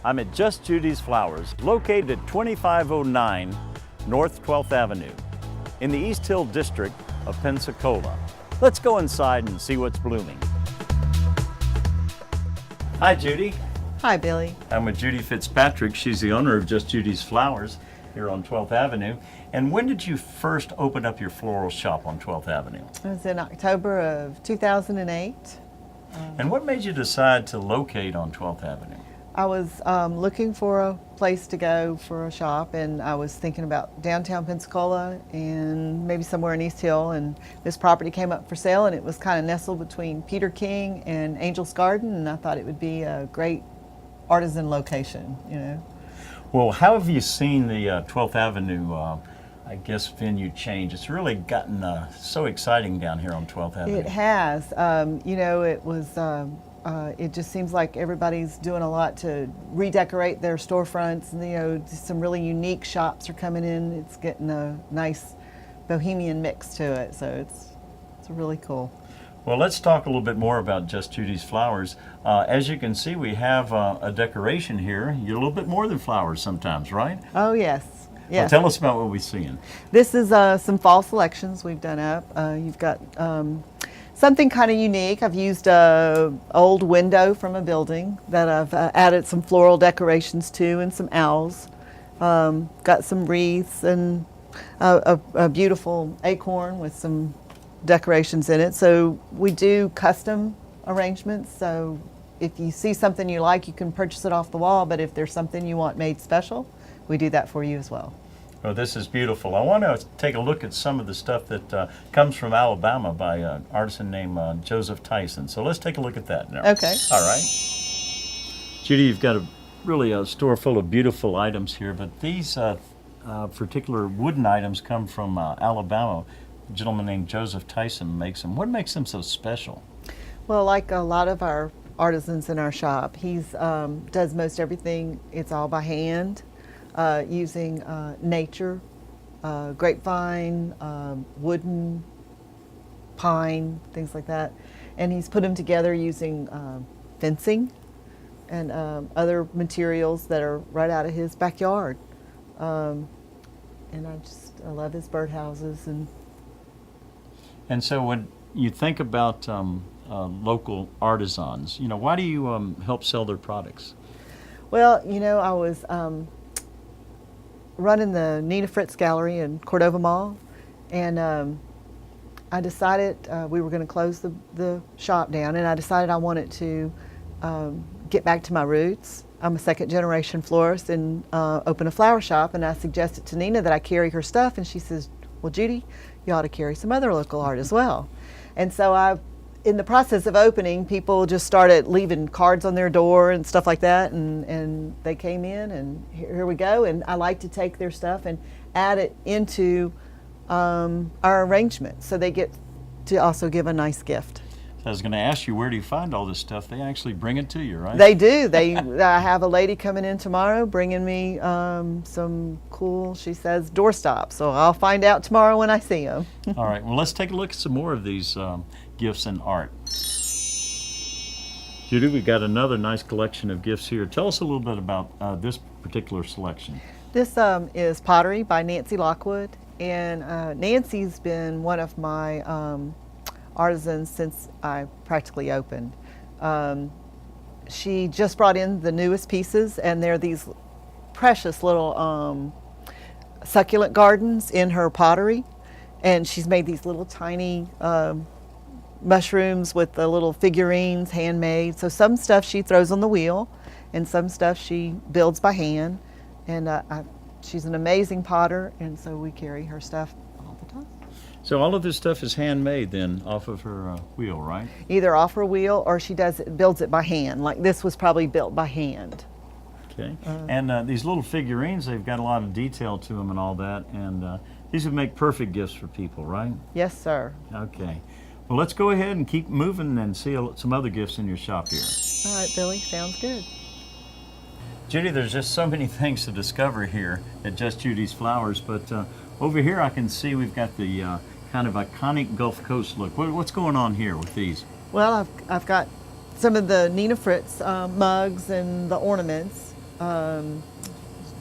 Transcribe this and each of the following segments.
I'm at Just Judys Flowers, located at 2509 North 12th Avenue in the East Hill district of Pensacola. Let's go inside and see what's blooming. Hi, Judy. Hi, Billy. I'm with Judy Fitzpatrick. She's the owner of Just Judys Flowers here on 12th Avenue. And when did you first open up your floral shop on 12th Avenue? It was in October of 2008. And what made you decide to locate on 12th Avenue? I was looking for a place to go for a shop, and I was thinking about downtown Pensacola and maybe somewhere in East Hill, and this property came up for sale, and it was kind of nestled between Peter King and Angel's Garden, and I thought it would be a great artisan location, you know. Well, how have you seen the 12th Avenue, I guess, venue change? It's really gotten so exciting down here on 12th Avenue. It has. You know, it was. It just seems like everybody's doing a lot to redecorate their storefronts, and you know, some really unique shops are coming in. It's getting a nice bohemian mix to it, so it's really cool. Well, let's talk a little bit more about Just Judys Flowers. As you can see, we have a decoration here. You get a little bit more than flowers sometimes, right? Oh yes. Well, tell us about what we're seeing. This is some fall selections we've done up. You've got something kind of unique. I've used an old window from a building that I've added some floral decorations to, and some owls. Got some wreaths and a beautiful acorn with some decorations in it. So we do custom arrangements. So if you see something you like, you can purchase it off the wall. But if there's something you want made special, we do that for you as well. Oh, this is beautiful. I want to take a look at some of the stuff that comes from Alabama by an artisan named Joseph Tyson. So let's take a look at that now. Okay. All right. Judy, you've got a store full of beautiful items here, but these particular wooden items come from Alabama. A gentleman named Joseph Tyson makes them. What makes them so special? Well, like a lot of our artisans in our shop, he's does most everything. It's all by hand. Using nature, grapevine, wooden, pine, things like that. And he's put them together using fencing and other materials that are right out of his backyard. And I love his birdhouses. And so when you think about local artisans, you know, why do you help sell their products? Well, you know, I was running the Nina Fritz Gallery in Cordova Mall, and I decided we were going to close the shop down, and I decided I wanted to get back to my roots. I'm a second generation florist and open a flower shop, and I suggested to Nina that I carry her stuff, and she says, well, Judy, you ought to carry some other local art as well. And so in the process of opening, people just started leaving cards on their door and stuff like that, and they came in, and here we go. And I like to take their stuff and add it into our arrangement, so they get to also give a nice gift. I was going to ask you, where do you find all this stuff? They actually bring it to you, right? They do. I have a lady coming in tomorrow bringing me some cool, she says, doorstops. So I'll find out tomorrow when I see them. All right. Well, let's take a look at some more of these gifts and art. Judy, we've got another nice collection of gifts here. Tell us a little bit about this particular selection. This is pottery by Nancy Lockwood. And Nancy's been one of my artisans since I practically opened. She just brought in the newest pieces, and they're these precious little succulent gardens in her pottery, and she's made these little tiny mushrooms with the little figurines, handmade. So some stuff she throws on the wheel, and some stuff she builds by hand, and she's an amazing potter, and so we carry her stuff all the time. So all of this stuff is handmade then off of her wheel, right? Either off her wheel, or she builds it by hand. Like this was probably built by hand. Okay. And these little figurines, they've got a lot of detail to them and all that. And these would make perfect gifts for people, right? Yes, sir. Okay. Well, let's go ahead and keep moving and see some other gifts in your shop here. All right, Billy. Sounds good. Judy, there's just so many things to discover here at Just Judys Flowers. But over here I can see we've got the kind of iconic Gulf Coast look. What's going on here with these? Well, I've got some of the Nina Fritz mugs and the ornaments,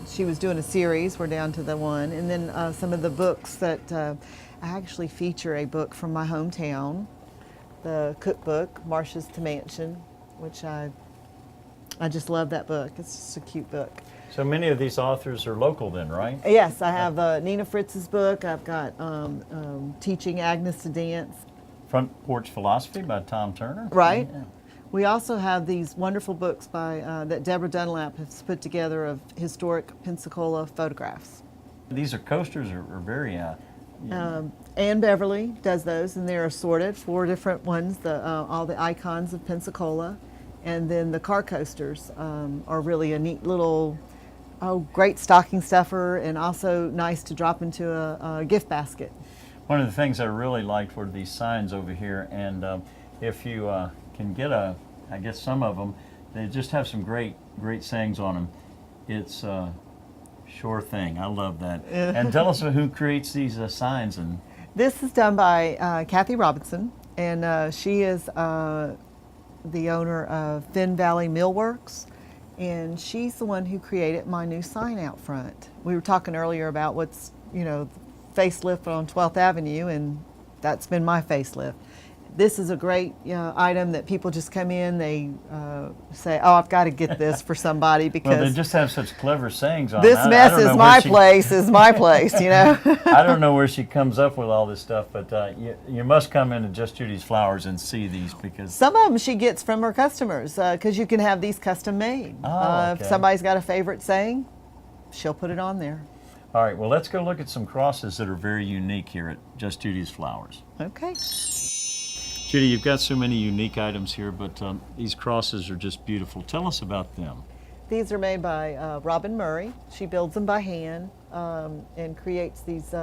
She was doing a series. We're down to the one. And then some of the books that I actually feature a book from my hometown, the cookbook, Marcia's to Mansion, which I just love that book. It's just a cute book. So many of these authors are local then, right? Yes, I have Nina Fritz's book. I've got Teaching Agnes to Dance. Front Porch Philosophy by Tom Turner. Right. Yeah. We also have these wonderful books by that Deborah Dunlap has put together of historic Pensacola photographs. These are coasters are very, Anne Beverly does those, and they're assorted, 4 different ones, all the icons of Pensacola. And then the car coasters are really a neat little, great stocking stuffer, and also nice to drop into a gift basket. one of the things I really liked were these signs over here, and if you can get I guess some of them, they just have some great sayings on them. It's sure thing. I love that. And tell us who creates these signs. And this is done by Kathy Robinson, and she is the owner of Finn Valley Millworks, and she's the one who created my new sign out front. We were talking earlier about what's, facelift on 12th Avenue, and that's been my facelift. This is a great item that people just come in, they say, oh, I've got to get this for somebody because well, they just have such clever sayings on this it. mess is my place, I don't know where she comes up with all this stuff, but you must come into Just Judys Flowers and see these, because some of them she gets from her customers, because you can have these custom made. Okay. If somebody's got a favorite saying, she'll put it on there. All right, well, let's go look at some crosses that are very unique here at Just Judys Flowers. Okay. Judy, you've got so many unique items here, but these crosses are just beautiful. Tell us about them. These are made by Robin Murray. She builds them by hand and creates these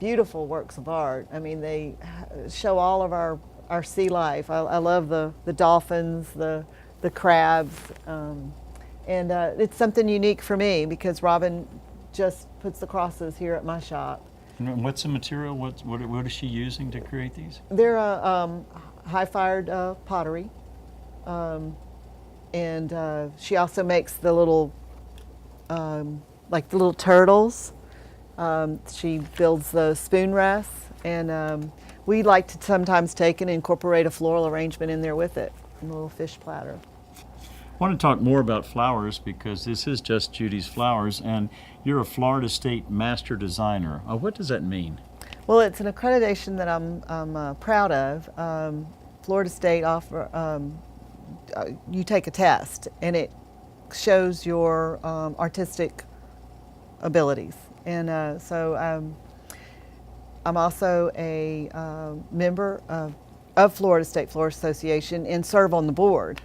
beautiful works of art. I mean, they show all of our sea life. I love the dolphins, the crabs, and it's something unique for me because Robin just puts the crosses here at my shop. And what's the material? What is she using to create these? They're high-fired pottery, and she also makes the little, like the little turtles. She builds the spoon rests, and we like to sometimes take and incorporate a floral arrangement in there with it, a little fish platter. I want to talk more about flowers because this is Just Judys Flowers, and you're a Florida State Master Designer. What does that mean? Well, it's an accreditation that I'm proud of. Florida State offer, you take a test, and it shows your artistic abilities. And so I'm also a member of Florida State Florist Association and serve on the board.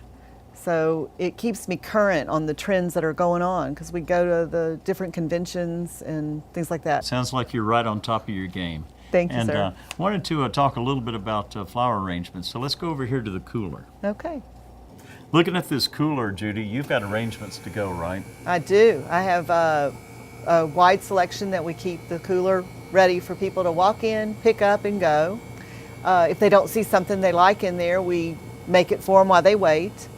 So it keeps me current on the trends that are going on because we go to the different conventions and things like that. Sounds like you're right on top of your game. Thank you, sir. And wanted to talk a little bit about flower arrangements. So let's go over here to the cooler. Okay. Looking at this cooler, Judy, you've got arrangements to go, right? I do. I have a wide selection that we keep the cooler ready for people to walk in, pick up, and go. If they don't see something they like in there, we make it for them while they wait.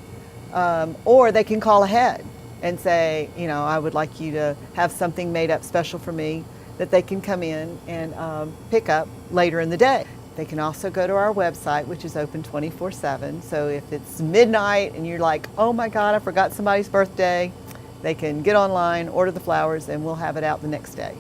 Or they can call ahead and say, I would like you to have something made up special for me that they can come in and pick up later in the day. They can also go to our website, which is open 24/7. So if it's midnight and you're like, oh my God, I forgot somebody's birthday, they can get online, order the flowers, and we'll have it out the next day.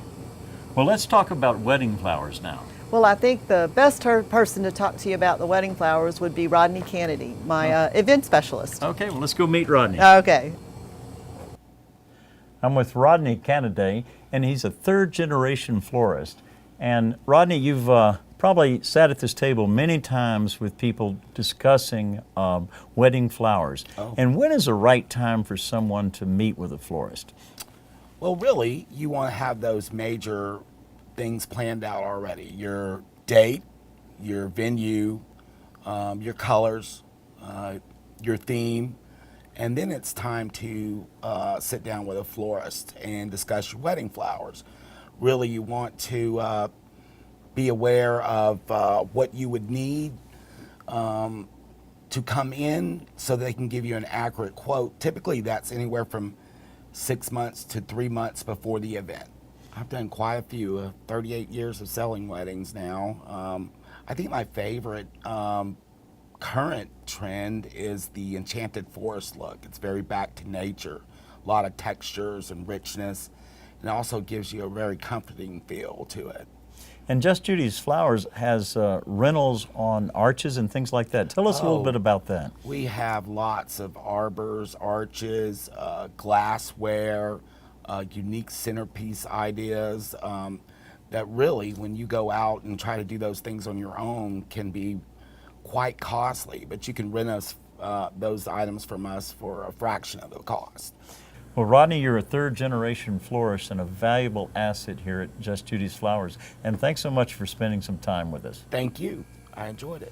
Well, let's talk about wedding flowers now. Well, I think the best person to talk to you about the wedding flowers would be Rodney Kennedy, my event specialist. Okay, well, let's go meet Rodney. Okay. I'm with Rodney Kennedy, and he's a third-generation florist. And Rodney, you've probably sat at this table many times with people discussing wedding flowers. Oh. And when is the right time for someone to meet with a florist? Well, really, you want to have those major things planned out already. Your date, your venue, your colors, your theme, and then it's time to sit down with a florist and discuss your wedding flowers. Really, you want to be aware of what you would need to come in so they can give you an accurate quote. Typically, that's anywhere from 6 months to 3 months before the event. I've done quite a few, 38 years of selling weddings now. I think my favorite current trend is the enchanted forest look. It's very back to nature, a lot of textures and richness, and it also gives you a very comforting feel to it. And Just Judys Flowers has rentals on arches and things like that. Tell us a little bit about that. We have lots of arbors, arches, glassware, unique centerpiece ideas that really, when you go out and try to do those things on your own, can be quite costly. But you can rent us those items from us for a fraction of the cost. Well, Rodney, you're a third-generation florist and a valuable asset here at Just Judys Flowers. And thanks so much for spending some time with us. Thank you. I enjoyed it.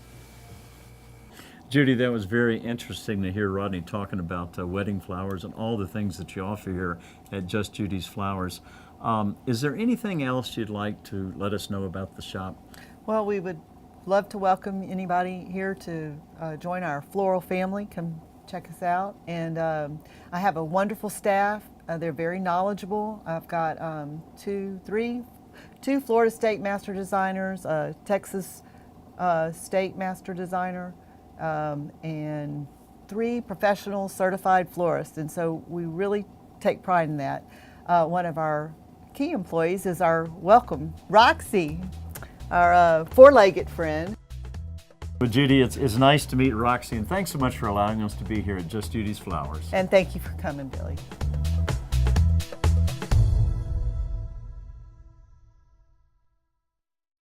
Judy, that was very interesting to hear Rodney talking about wedding flowers and all the things that you offer here at Just Judys Flowers. Is there anything else you'd like to let us know about the shop? Well, we would love to welcome anybody here to join our floral family. Come check us out. And I have a wonderful staff. They're very knowledgeable. I've got two Florida State Master Designers, a Texas State Master Designer, and 3 professional certified florists. And so we really take pride in that. One of our key employees is our welcome, Roxy, our 4-legged friend. Well, Judy, it's nice to meet Roxy, and thanks so much for allowing us to be here at Just Judys Flowers. And thank you for coming, Billy.